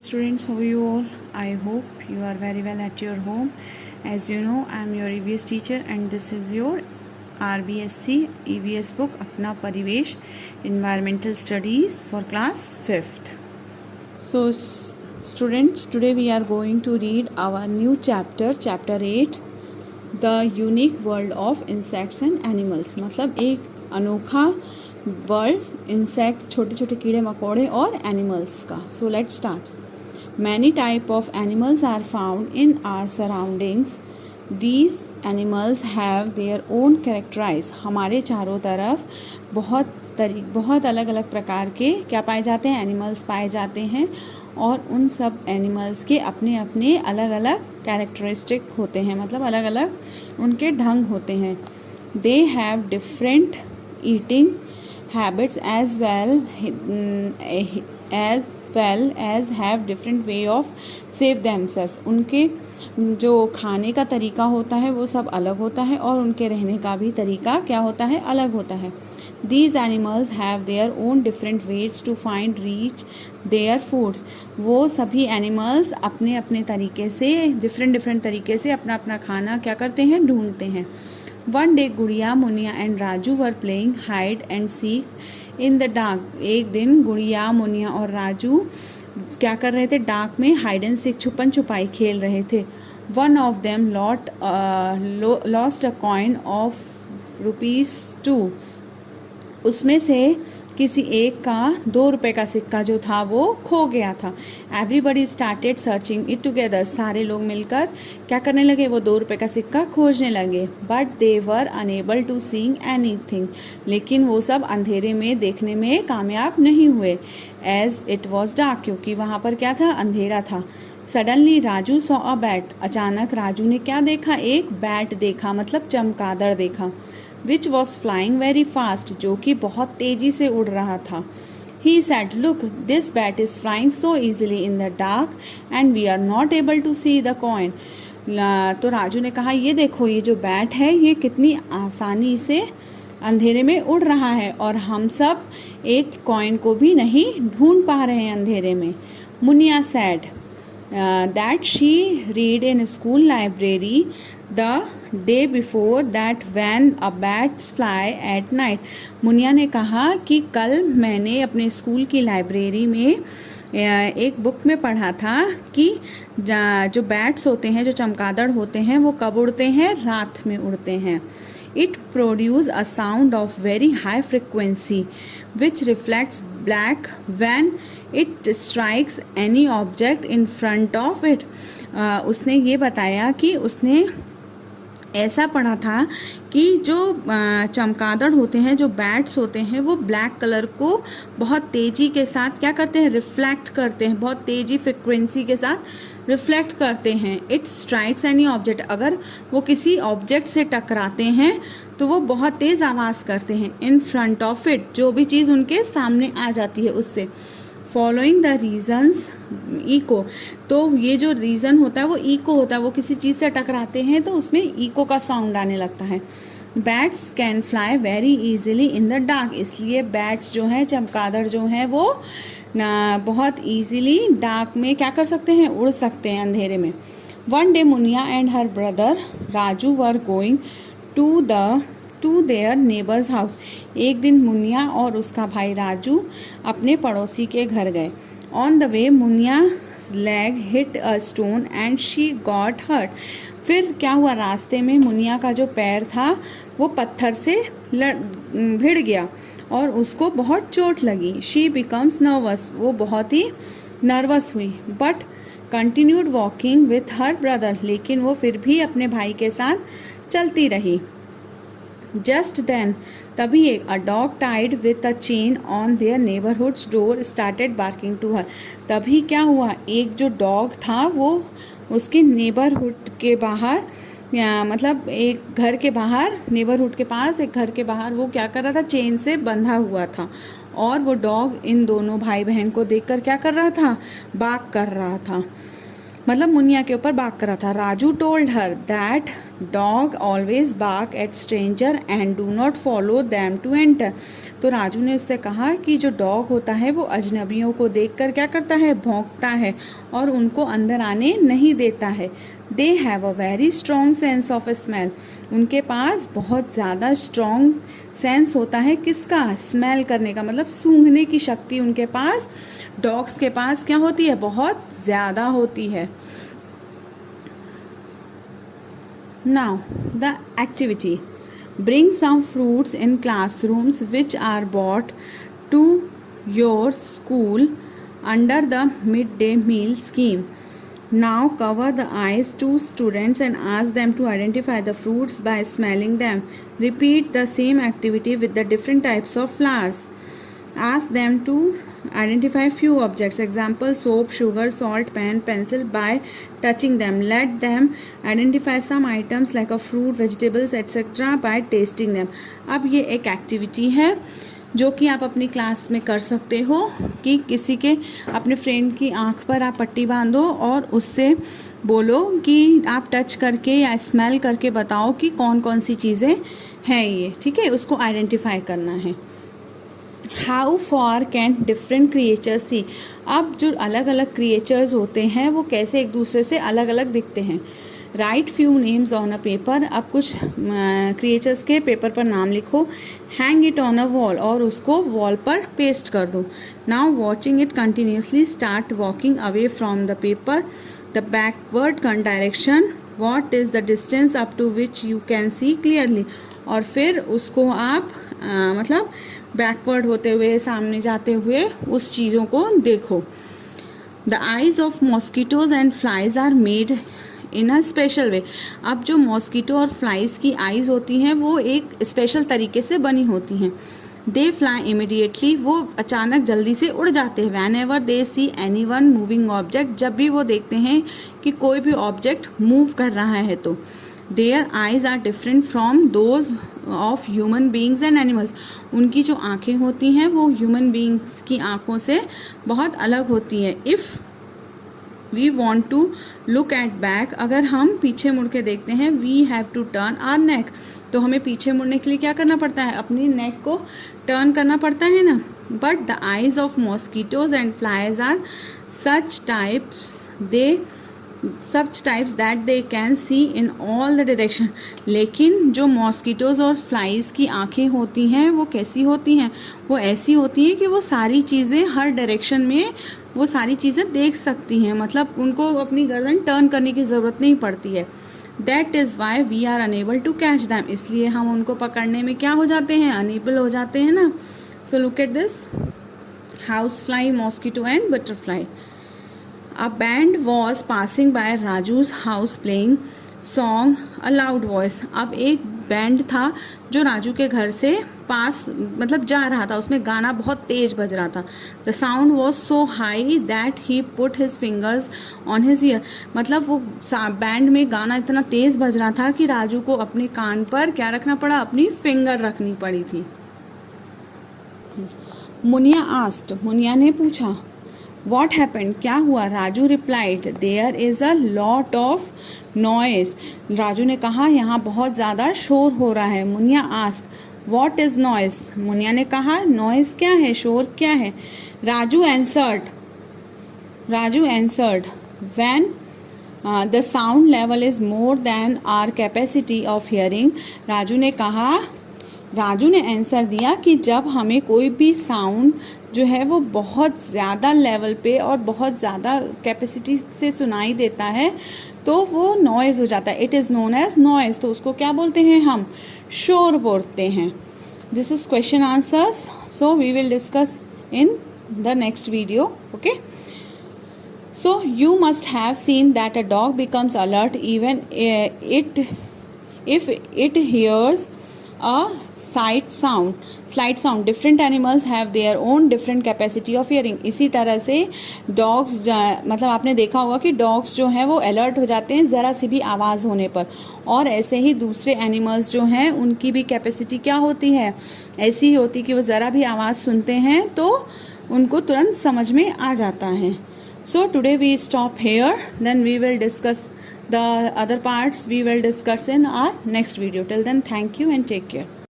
Students, how are you all? I hope you are very well at your home. As you know, I am your EVS teacher and this is your RBSC EVS book Apna Parivesh Environmental Studies for class 5th. So students, today we are going to read our new chapter 8, The Unique World of Insects and Animals. मतलब एक अनोखा world insect, छोटे छोटे कीड़े मकोड़े और animals का. So let's start. Many type of animals are found in our surroundings. These animals have their own characteristics. हमारे चारों तरफ बहुत अलग अलग प्रकार के क्या पाए जाते हैं, एनिमल्स पाए जाते हैं और उन सब एनिमल्स के अपने अपने अलग अलग कैरेक्टरिस्टिक होते हैं, मतलब अलग अलग उनके ढंग होते हैं. They have different eating habits as well as have different way of save themselves. उनके जो खाने का तरीका होता है वो सब अलग होता है और उनके रहने का भी तरीका क्या होता है, अलग होता है. These animals have their own different ways to find reach their foods. वो सभी एनिमल्स अपने अपने तरीके से डिफरेंट तरीके से अपना अपना खाना क्या करते हैं, ढूंढते हैं. One day गुड़िया, Muniya and Raju were playing hide and seek in the dark. एक दिन गुड़िया, मुनिया और राजू क्या कर रहे थे, डार्क में हाइड एंड सीक, छुपन छुपाई खेल रहे थे. One of them lost a coin of ₹2. उसमें से किसी एक का 2 रुपये का सिक्का जो था वो खो गया था. Everybody started searching it together. सारे लोग मिलकर क्या करने लगे, वो 2 रुपये का सिक्का खोजने लगे. But they were unable to seeing anything. लेकिन वो सब अंधेरे में देखने में कामयाब नहीं हुए. As it was dark. क्योंकि वहाँ पर क्या था, अंधेरा था. Suddenly Raju saw a bat. अचानक राजू ने क्या देखा, एक बैट देखा, मतलब चमगादड़ देखा. Which was flying very fast. जो कि बहुत तेजी से उड़ रहा था. He said, look this bat is flying so easily in the dark and we are not able to see the coin. तो राजू ने कहा, ये देखो, ये जो बैट है ये कितनी आसानी से अंधेरे में उड़ रहा है और हम सब एक कॉइन को भी नहीं ढूंढ पा रहे हैं अंधेरे में. Muniya said that she read in school library the day before that when a bats fly at night. Muniya ने कहा कि कल मैंने अपने स्कूल की लाइब्रेरी में एक बुक में पढ़ा था कि जो बैट्स होते हैं, जो चमगादड़ होते हैं, वो कब उड़ते हैं, रात में उड़ते हैं. It produces a sound of very high frequency which reflects black when it strikes any object in front of it. उसने ये बताया कि उसने ऐसा पढ़ा था कि जो चमगादड़ होते हैं, जो बैट्स होते हैं, वो ब्लैक कलर को बहुत तेज़ी के साथ क्या करते हैं, रिफ्लेक्ट करते हैं, बहुत तेज़ी फ्रिक्वेंसी के साथ रिफ्लेक्ट करते हैं. It strikes any object. अगर वो किसी ऑब्जेक्ट से टकराते हैं तो वो बहुत तेज़ आवाज़ करते हैं. In front of it. जो भी चीज़ उनके सामने आ जाती है उससे. Following the reasons echo. तो ये जो रीज़न होता है वो इको होता है. वो किसी चीज़ से टकराते हैं तो उसमें इको का साउंड आने लगता है. Bats can fly very easily in the dark. इसलिए बैट्स जो हैं, चमगादड़ जो हैं, वो बहुत ईजीली डार्क में क्या कर सकते हैं, उड़ सकते हैं अंधेरे में. One day Munia and her brother Raju were going to their neighbours house. एक दिन मुनिया और उसका भाई राजू अपने पड़ोसी के घर गए. On the way Munia leg hit a stone and she got hurt. फिर क्या हुआ, रास्ते में मुनिया का जो पैर था वो पत्थर से भिड़ गया और उसको बहुत चोट लगी. She becomes nervous. वो बहुत ही नर्वस हुई. But continued walking with her brother. लेकिन वो फिर भी अपने भाई के साथ चलती रही. जस्ट देन, तभी a dog tied with a chain on their neighbourhoods door started barking to her. तभी क्या हुआ, एक जो डॉग था वो उसके नेबरहुड के बाहर, मतलब एक घर के बाहर, नेबरहुड के पास एक घर के बाहर वो क्या कर रहा था, चेन से बंधा हुआ था. और वो डॉग इन दोनों भाई बहन को देखकर क्या कर रहा था, बार्क कर रहा था, मतलब मुनिया के ऊपर बार्क कर रहा था. Raju told her that dog always bark at stranger and do not follow them to enter. तो राजू ने उससे कहा कि जो डॉग होता है वो अजनबियों को देखकर क्या करता है, भौंकता है और उनको अंदर आने नहीं देता है। They have a very strong sense of smell. उनके पास बहुत ज़्यादा स्ट्रॉन्ग सेंस होता है किसका, स्मेल करने का, मतलब सूंघने की शक्ति उनके पास, डॉग्स के पास क्या होती है, बहुत ज़्यादा होती है। Now the activity, bring some fruits in classrooms which are brought to your school under the midday meal scheme. Now cover the eyes to students and ask them to identify the fruits by smelling them. Repeat the same activity with the different types of flowers. Ask them to identify few objects, example soap, sugar, salt, pen, pencil, by touching them. Let them identify some items like a fruit, vegetables, etc. by tasting them. अब ये एक activity है जो कि आप अपनी class में कर सकते हो कि किसी के अपने फ्रेंड की आंख पर आप पट्टी बांधो और उससे बोलो कि आप टच करके या स्मेल करके बताओ कि कौन कौन सी चीज़ें हैं ये, ठीक है, उसको आइडेंटिफाई करना है। How for can different creatures see. अब जो अलग अलग क्रिएचर्स होते हैं वो कैसे एक दूसरे से अलग अलग दिखते हैं। Write few names on a paper. अब कुछ क्रिएचर्स के पेपर पर नाम लिखो। Hang it on a wall, और उसको वॉल पर पेस्ट कर दो। Now watching it continuously start walking away from the paper the backward direction. What is the distance up to which you can see clearly. और फिर उसको आप मतलब बैकवर्ड होते हुए, सामने जाते हुए उस चीज़ों को देखो। The eyes of mosquitoes and flies are made in a special way. अब जो मॉस्किटो और फ्लाइज की आइज़ होती हैं वो एक स्पेशल तरीके से बनी होती हैं। दे फ्लाई इमीडिएटली, वो अचानक जल्दी से उड़ जाते हैं। Van ever they see any one moving object, जब भी वो देखते हैं कि कोई भी ऑब्जेक्ट मूव कर रहा है तो। Their eyes are different from those of human beings and animals. उनकी जो आँखें होती हैं वो ह्यूमन बींग्स की आँखों से बहुत अलग होती हैं। If we want to look at back, अगर हम पीछे मुड़ के देखते हैं, we have to turn our neck, तो हमें पीछे मुड़ने के लिए क्या करना पड़ता है, अपनी नेक को टर्न करना पड़ता है ना। But the eyes of mosquitoes and flies are such types that they can see in all the direction. लेकिन जो मॉस्किटोज और फ्लाइज की आँखें होती हैं वो कैसी होती हैं, वो ऐसी होती हैं कि वो सारी चीज़ें हर डायरेक्शन में वो सारी चीज़ें देख सकती हैं, मतलब उनको अपनी गर्दन टर्न करने की ज़रूरत नहीं पड़ती है। That is why we are unable to catch them, इसलिए हम उनको पकड़ने में क्या हो जाते हैं, अनेबल हो जाते हैं ना। So look at this, house fly, mosquito and butterfly. A band was passing by Raju's house playing song a loud voice. अब एक बैंड था जो राजू के घर से पास मतलब जा रहा था, उसमें गाना बहुत तेज बज रहा था। The sound was so high that he put his fingers on his ear. मतलब वो बैंड में गाना इतना तेज बज रहा था कि राजू को अपने कान पर क्या रखना पड़ा, अपनी फिंगर रखनी पड़ी थी। मुनिया आस्क्ड, मुनिया ने पूछा। What happened? क्या हुआ? Raju replied, there is a lot of noise. Raju ने कहा यहाँ बहुत ज़्यादा शोर हो रहा है। Muniya asked, what is noise? Muniya ने कहा noise क्या है, शोर क्या है? Raju answered, when the sound level is more than our capacity of hearing. Raju ने आंसर दिया कि जब हमें कोई भी साउंड जो है वो बहुत ज़्यादा लेवल पे और बहुत ज़्यादा कैपेसिटी से सुनाई देता है तो वो नॉइज़ हो जाता है। It is known as noise, तो उसको क्या बोलते हैं हम, शोर बोलते हैं। This is question answers, so we will discuss in the next video. Okay, so you must have seen that a dog becomes alert even if it hears a slight sound. Different animals have their own different capacity of hearing. इसी तरह से dogs मतलब आपने देखा होगा कि dogs जो हैं वो अलर्ट हो जाते हैं ज़रा सी भी आवाज़ होने पर, और ऐसे ही दूसरे एनिमल्स जो हैं उनकी भी कैपेसिटी क्या होती है, ऐसी ही होती कि वो ज़रा भी आवाज़ सुनते हैं तो उनको तुरंत समझ में आ जाता है। So today we stop here, then we will discuss the other parts, we will discuss in our next video. Till then, thank you and take care.